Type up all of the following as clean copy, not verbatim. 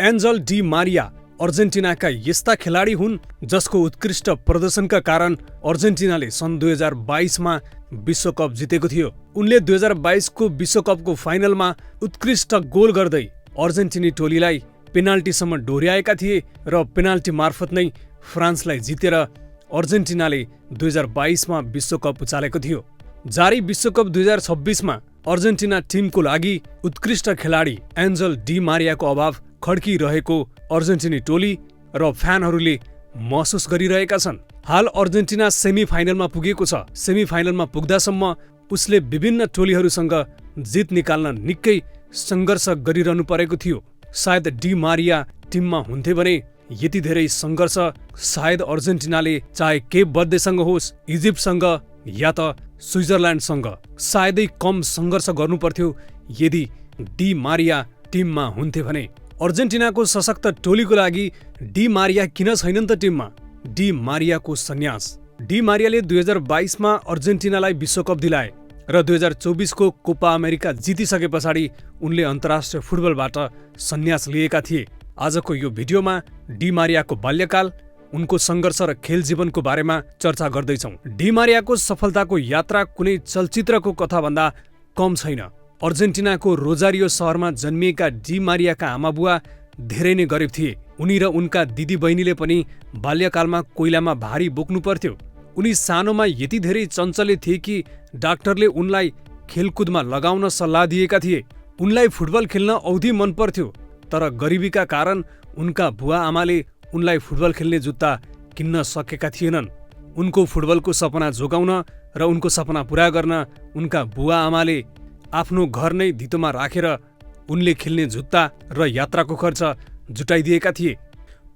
Angel Di Maria अर्जेन्टिनाका यस्ता खेलाडी हुन् जसको उत्कृष्ट प्रदर्शनका कारण अर्जेन्टिनाले सन् 2022मा विश्वकप जितेको थियो। उनले 2022को विश्वकपको फाइनलमा उत्कृष्ट गोल गर्दै अर्जेन्टिनी टोलीलाई पेनाल्टीसम्म डोर्याएका थिए र पेनाल्टी मार्फत नै फ्रान्सलाई जितेर अर्जेन्टिनाले 2022मा विश्वकप उचालेको थियो। जारी विश्वकप 2026मा अर्जेन्टिना टिमको लागि उत्कृष्ट खेलाडी एन्जल डी मारियाको अभाव खड्किरहेको अर्जेन्टिनी टोली र फ्यानहरूले महसुस गरिरहेका छन्। हाल अर्जेन्टिना सेमी फाइनलमा पुगेको छ। सेमी फाइनलमा पुग्दासम्म उसले विभिन्न टोलीहरूसँग जित निकाल्न निकै सङ्घर्ष गरिरहनु परेको थियो। सायद डी मारिया टिममा हुन्थे भने यति धेरै सङ्घर्ष सायद अर्जेन्टिनाले चाहे केप बर्देसँग होस्, इजिप्टसँग या त स्विजरल्यान्डसँग सायदै कम सङ्घर्ष गर्नुपर्थ्यो यदि डी मारिया टिममा हुन्थे भने। अर्जेन्टिनाको सशक्त टोलीको लागि डी मारिया किन छैनन् त टिममा? डी मारियाको सन्यास। डी मारियाले 2022मा अर्जेन्टिनालाई विश्वकप दिलाए र 2024को कोपा अमेरिका जितिसके पछाडि उनले अन्तर्राष्ट्रिय फुटबलबाट सन्यास लिएका थिए। आजको यो भिडियोमा डी मारियाको बाल्यकाल, उनको सङ्घर्ष र खेल जीवनको बारेमा चर्चा गर्दैछौँ। डी मारियाको सफलताको यात्रा कुनै चलचित्रको कथाभन्दा कम छैन। अर्जेन्टिनाको रोजारियो सहरमा जन्मिएका डी मारियाका आमाबुवा धेरै नै गरिब थिए। उनी र उनका दिदी बहिनीले पनि बाल्यकालमा कोइलामा भारी बोक्नु पर्थ्यो। उनी सानोमा यति धेरै चञ्चले थिए कि डाक्टरले उनलाई खेलकुदमा लगाउन सल्लाह दिएका थिए। उनलाई फुटबल खेल्न औधी मन पर्थ्यो, तर गरिबीका कारण उनका बुवा आमाले उनलाई फुटबल खेल्ने जुत्ता किन्न सकेका थिएनन्। उनको फुटबलको सपना जोगाउन र उनको सपना पुरा गर्न उनका बुवा आमाले आफ्नो घर नै धितोमा राखेर उनले खेल्ने जुत्ता र यात्राको खर्च जुटाइदिएका थिए।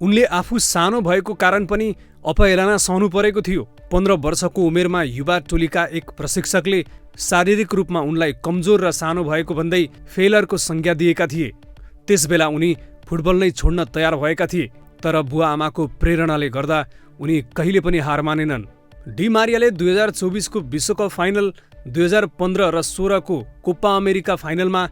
उनले आफू सानो भएको कारण पनि अपहेलना सहनु परेको थियो। 15 वर्षको उमेरमा युवा टोलीका एक प्रशिक्षकले शारीरिक रूपमा उनलाई कमजोर र सानो भएको भन्दै फेलरको संज्ञा दिएका थिए। त्यसबेला उनी फुटबल नै छोड्न तयार भएका थिए, तर बुवा आमाको प्रेरणाले गर्दा उनी कहिले पनि हार मानेनन्। डी मारियाले 2024को विश्वकप फाइनल, 2015 र 16को कोपा अमेरिका फाइनलमा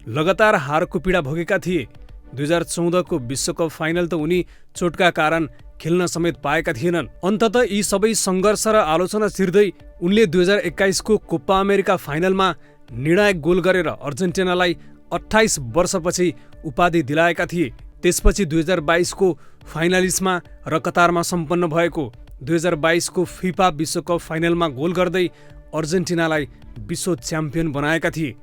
लगातार हारको पीडा भोगेका थिए। 2014को विश्वकप फाइनल त उनी चोटका कारण खेल्न समेत पाएका थिएनन्। अन्ततः यी सबै सङ्घर्ष र आलोचना छिर्दै उनले 2021को कोपा अमेरिका फाइनलमा निर्णायक गोल गरेर अर्जेन्टिनालाई 28 वर्षपछि उपाधि दिलाएका थिए। त्यसपछि 2022को फाइनलिस्टमा र कतारमा सम्पन्न भएको 2022को फिफा विश्वकप फाइनलमा गोल गर्दै अर्जेन्टिनालाई विश्व च्याम्पियन बनाएका थिए।